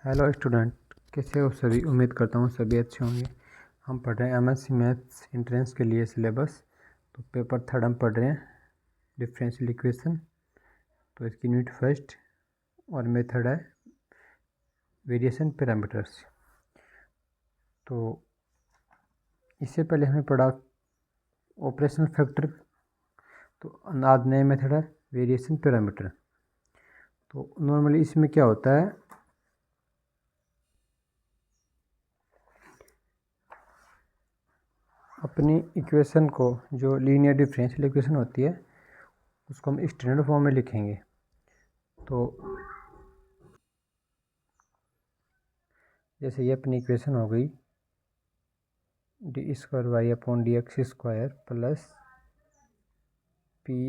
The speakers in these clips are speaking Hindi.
हेलो स्टूडेंट, कैसे हो सभी। उम्मीद करता हूँ सभी अच्छे होंगे। हम पढ़ रहे हैं एमएससी मैथ्स एंट्रेंस के लिए सिलेबस। तो पेपर थर्ड हम पढ़ रहे हैं डिफरेंशियल इक्वेशन। तो इसकी यूनिट फर्स्ट और मेथड है वेरिएशन पैरामीटर्स। तो इससे पहले हमने पढ़ा ऑपरेशनल फैक्टर। तो आज नया मेथड है वेरिएशन पैरामीटर। तो नॉर्मली इसमें क्या होता है, अपनी इक्वेशन को, जो लीनियर डिफरेंशियल इक्वेशन होती है, उसको हम स्टैंडर्ड फॉर्म में लिखेंगे। तो जैसे ये अपनी इक्वेशन हो गई D square Y upon D X square plus P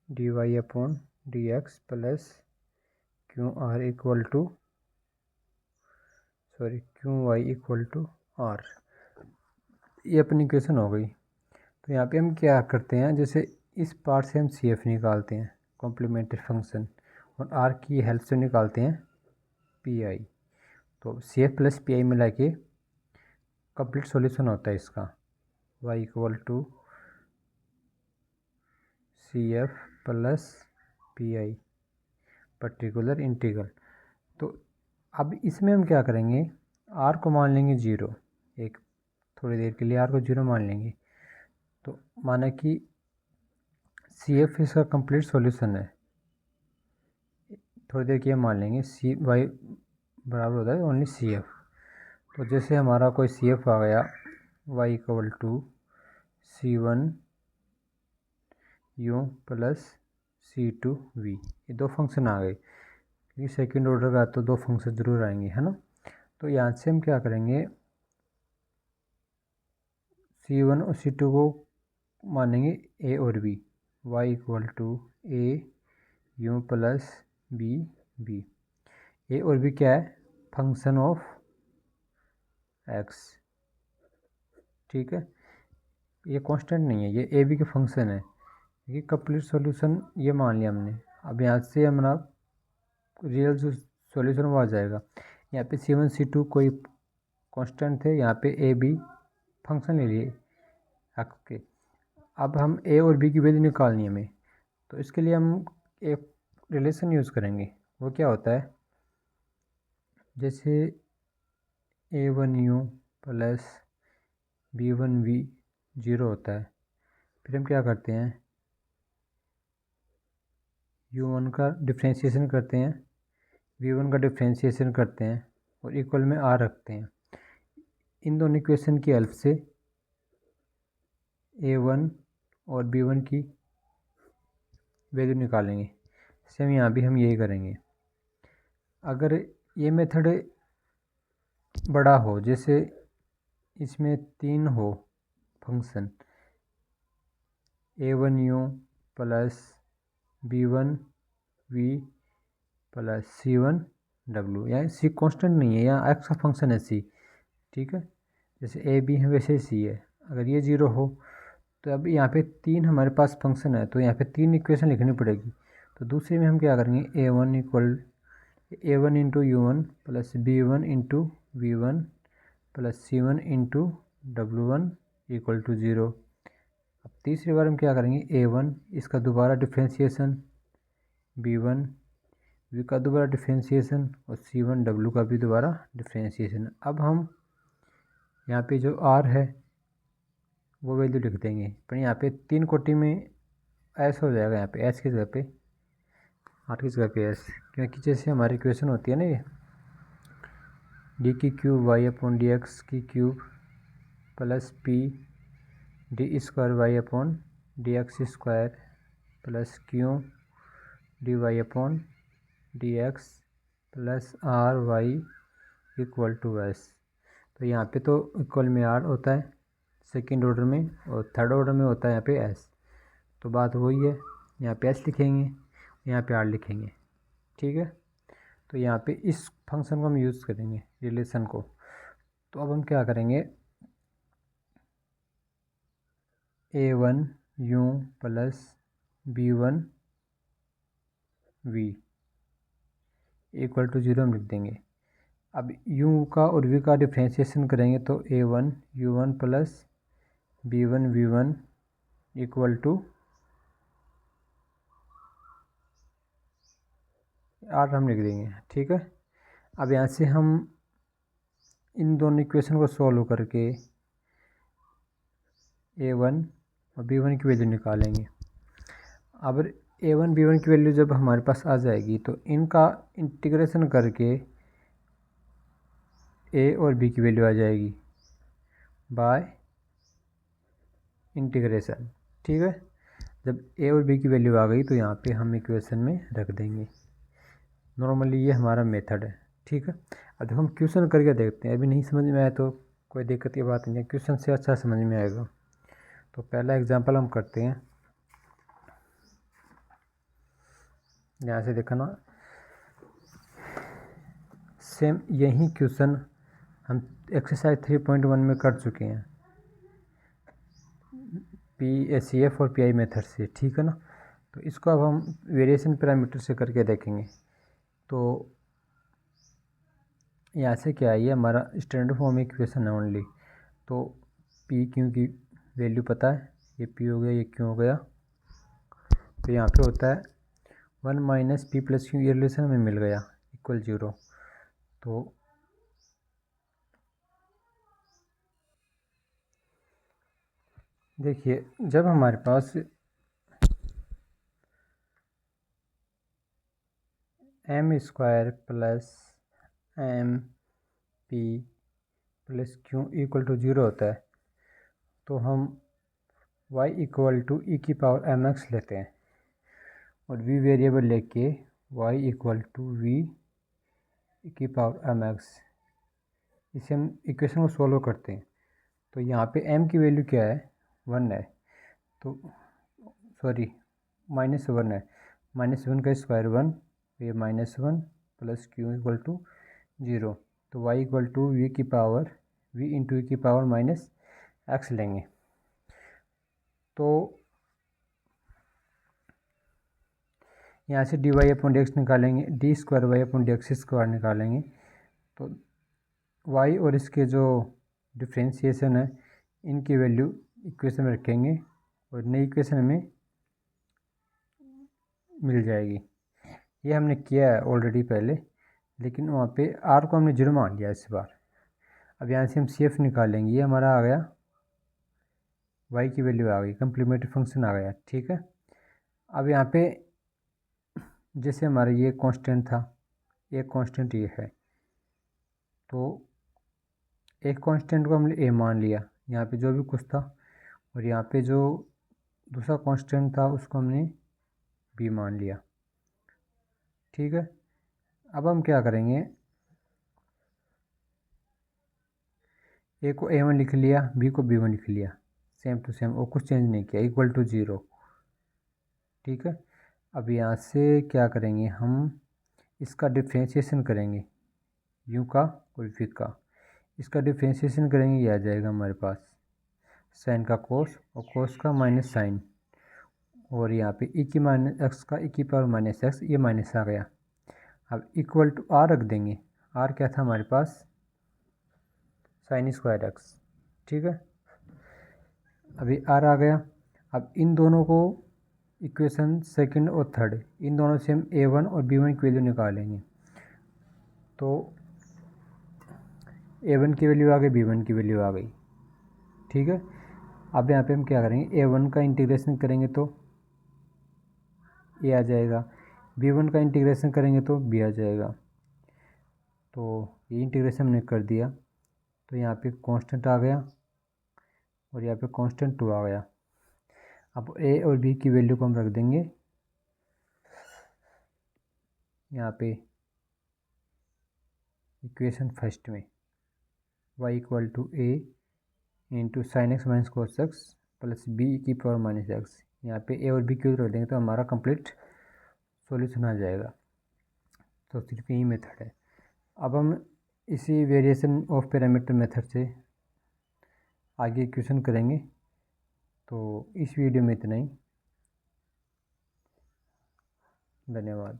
D Y upon D X plus Q R equal to Q Y equal to R. ये अपनी इक्वेशन हो गई। तो यहाँ पे हम क्या करते हैं, जैसे इस पार्ट से हम सी एफ निकालते हैं कॉम्प्लीमेंट्री फंक्शन, और आर की हेल्प से निकालते हैं पी आई। तो C F plus P I मिला के कंप्लीट सॉल्यूशन होता है इसका, Y equal to C F plus P I particular integral. तो अब इसमें हम क्या करेंगे, आर को मान लेंगे जीरो, एक थोड़ी देर के लिए आर को जीरो मान लेंगे। तो माना कि सी एफ इसका कंप्लीट सॉल्यूशन है, थोड़ी देर के लिए मान लेंगे सी वाई बराबर होता है ओनली सी एफ। तो जैसे हमारा कोई सी एफ आ गया Y equal to C one U plus C two V, ये दो फंक्शन आ गए, क्योंकि सेकेंड ऑर्डर का तो दो फंक्शन ज़रूर आएंगे, है ना। तो यहाँ से हम क्या करेंगे, सी वन और सी टू को मानेंगे ए और B, Y equal to A U plus B B. A और बी क्या है, फंक्शन ऑफ एक्स, ठीक है। ये कांस्टेंट नहीं है, ये ए बी के फंक्शन है। ये कंप्लीट सॉल्यूशन ये मान लिया हमने। अब यहाँ से हमारा रियल जो सॉल्यूशन वो आ जाएगा। यहाँ पे सी वन सी टू कोई कांस्टेंट थे, यहाँ पे ए बी फंक्शन ले लिए एक्स के। अब हम ए और बी की वैल्यू निकालनी है हमें। तो इसके लिए हम एक रिलेशन यूज़ करेंगे। वो क्या होता है, जैसे A one U plus B one V zero होता है, फिर हम क्या करते हैं, यू वन का डिफ्रेंशिएशन करते हैं, वी वन का डिफ्रेंशिएशन करते हैं, और इक्वल में आर रखते हैं। इन दोनों इक्वेशन की हेल्प से ए वन और बी वन की वैल्यू निकालेंगे। सेम यहाँ भी हम यही करेंगे। अगर ये मेथड बड़ा हो, जैसे इसमें तीन हो function, A one U plus B one V plus C one W, यहाँ सी कांस्टेंट नहीं है, यहाँ एक्स का फंक्शन है सी, ठीक है। जैसे ए बी है वैसे सी है। अगर ये जीरो हो तो अब यहाँ पे तीन हमारे पास फंक्शन है, तो यहाँ पे तीन इक्वेशन लिखनी पड़ेगी। तो दूसरे में हम क्या करेंगे, A one equal A one into U one plus B one into V one plus C one into W one equal to zero. अब तीसरी बार हम क्या करेंगे, ए वन इसका दोबारा डिफ्रेंशिएशन, बी वन वी का दोबारा डिफ्रेंशिएशन, और सी वन डब्ल्यू का भी दोबारा डिफ्रेंशिएशन। अब हम यहाँ पे जो आर है वो वैल्यू लिख देंगे, पर यहाँ पे तीन कोटि में एस हो जाएगा, यहाँ पे एस की जगह पे, आर की जगह पे एस, क्योंकि जैसे हमारी इक्वेशन होती है ना, ये डी की cube Y upon D X की cube plus P D square Y upon D X square plus Q D Y upon D X plus R Y equal to S. तो यहाँ पे तो इक्वल में आर होता है सेकेंड ऑर्डर में, और थर्ड ऑर्डर में होता है यहाँ पे एस। तो बात वही है, यहाँ पे एस लिखेंगे, यहाँ पे आर लिखेंगे, ठीक है। तो यहाँ पे इस फंक्शन को हम यूज़ करेंगे रिलेशन को। तो अब हम क्या करेंगे, A one U plus B one V equal to zero हम लिख देंगे। अब u का और v का डिफ्रेंशिएशन करेंगे तो a1 u1 plus b1 v1 equal to r हम लिख देंगे। ठीक है, अब यहाँ से हम इन दोनों इक्वेशन को सॉल्व करके a1 और b1 की वैल्यू निकालेंगे। अब a1 b1 की वैल्यू जब हमारे पास आ जाएगी तो इनका इंटीग्रेशन करके a और b की वैल्यू आ जाएगी बाय इंटीग्रेशन। ठीक है, जब a और b की वैल्यू आ गई तो यहाँ पे हम इक्वेशन में रख देंगे। नॉर्मली ये हमारा मेथड है। ठीक है, अब जब हम क्वेश्चन करके देखते हैं, अभी नहीं समझ में आया तो कोई दिक्कत की बात नहीं है, क्वेश्चन से अच्छा समझ में आएगा। तो पहला एग्जांपल हम करते हैं। यहाँ से देखना, सेम यही क्वेश्चन हम एक्सरसाइज 3.1 में कर चुके हैं PACF और PI मेथड से। ठीक है ना, तो इसको अब हम वेरिएशन पैरामीटर से करके देखेंगे। तो यहाँ से क्या है, ये हमारा स्टैंडर्ड फॉर्म इक्वेशन है ओनली। तो P Q की वैल्यू पता है, ये P हो गया, ये Q हो गया। तो यहाँ पे होता है 1 माइनस P प्लस Q, ये रिलेशन हमें मिल गया इक्वल 0। तो देखिए, जब हमारे पास m square plus MP plus Q equal to 0 होता है तो हम y इक्वल टू e की पावर mx लेते हैं और v वेरिएबल लेके y equal to v e की पावर mx, इसे हम इक्वेशन को सॉल्व करते हैं। तो यहाँ पे m की वैल्यू क्या है, 1 है, तो सॉरी -1 है, -1 का स्क्वायर 1, ये -1 प्लस Q इक्वल टू 0। तो y इक्वल टू v की पावर v इंटू e की पावर माइनस x लेंगे। तो यहाँ से dy अपॉन dx निकालेंगे, d square y upon dx square निकालेंगे। तो y और इसके जो डिफ्रेंशिएशन है इनकी वैल्यू इक्वेशन में रखेंगे और नई इक्वेशन हमें मिल जाएगी। ये हमने किया है ऑलरेडी पहले, लेकिन वहाँ पे r को हमने 0 मान लिया इस बार। अब यहाँ से हम CF निकालेंगे, ये हमारा आ गया, y की वैल्यू आ गई, कम्प्लीमेंट्री फंक्शन आ गया। ठीक है, अब यहाँ पे जैसे हमारा ये कांस्टेंट था, एक कांस्टेंट ये है, तो एक कांस्टेंट को हमने a मान लिया, यहाँ पे जो भी कुछ था, और यहाँ पे जो दूसरा कांस्टेंट था उसको हमने b मान लिया। ठीक है, अब हम क्या करेंगे, a को a1 लिख लिया, b को b1 लिख लिया, सेम टू सेम, और कुछ चेंज नहीं किया, इक्वल टू 0। ठीक है, अब यहाँ से क्या करेंगे, हम इसका डिफ्रेंशिएशन करेंगे u का और v का। इसका डिफ्रेंशिएशन करेंगे, ये आ जाएगा हमारे पास साइन का कोस और कोस का माइनस साइन, और यहाँ पे e की माइनस एक्स का e की पावर माइनस एक्स, ये माइनस आ गया। अब इक्वल टू r रख देंगे, r क्या था हमारे पास, साइन स्क्वायर एक्स। ठीक है, अभी r आ गया। अब इन दोनों को इक्वेशन सेकंड और थर्ड, इन दोनों से हम a1 और b1 की वैल्यू निकालेंगे। तो a1 की वैल्यू आ गई, b1 की वैल्यू आ गई। ठीक है, अब यहाँ पे हम क्या करेंगे, a1 का इंटीग्रेशन करेंगे तो a आ जाएगा, b1 का इंटीग्रेशन करेंगे तो b आ जाएगा। तो ये इंटीग्रेशन हमने कर दिया, तो यहाँ पे कांस्टेंट आ गया और यहाँ पे कांस्टेंट 2 आ गया। अब a और b की वैल्यू को हम रख देंगे यहाँ पे इक्वेशन फर्स्ट में, y equal to a into sine X minus cos X plus b की पावर माइनस एक्स। यहाँ पे a और b की वैल्यू रख देंगे तो हमारा कंप्लीट सॉल्यूशन आ जाएगा। तो सिर्फ यही मेथड है। अब हम इसी वेरिएशन ऑफ पैरामीटर मेथड से आगे क्वेश्चन करेंगे। तो इस वीडियो में इतना ही, धन्यवाद।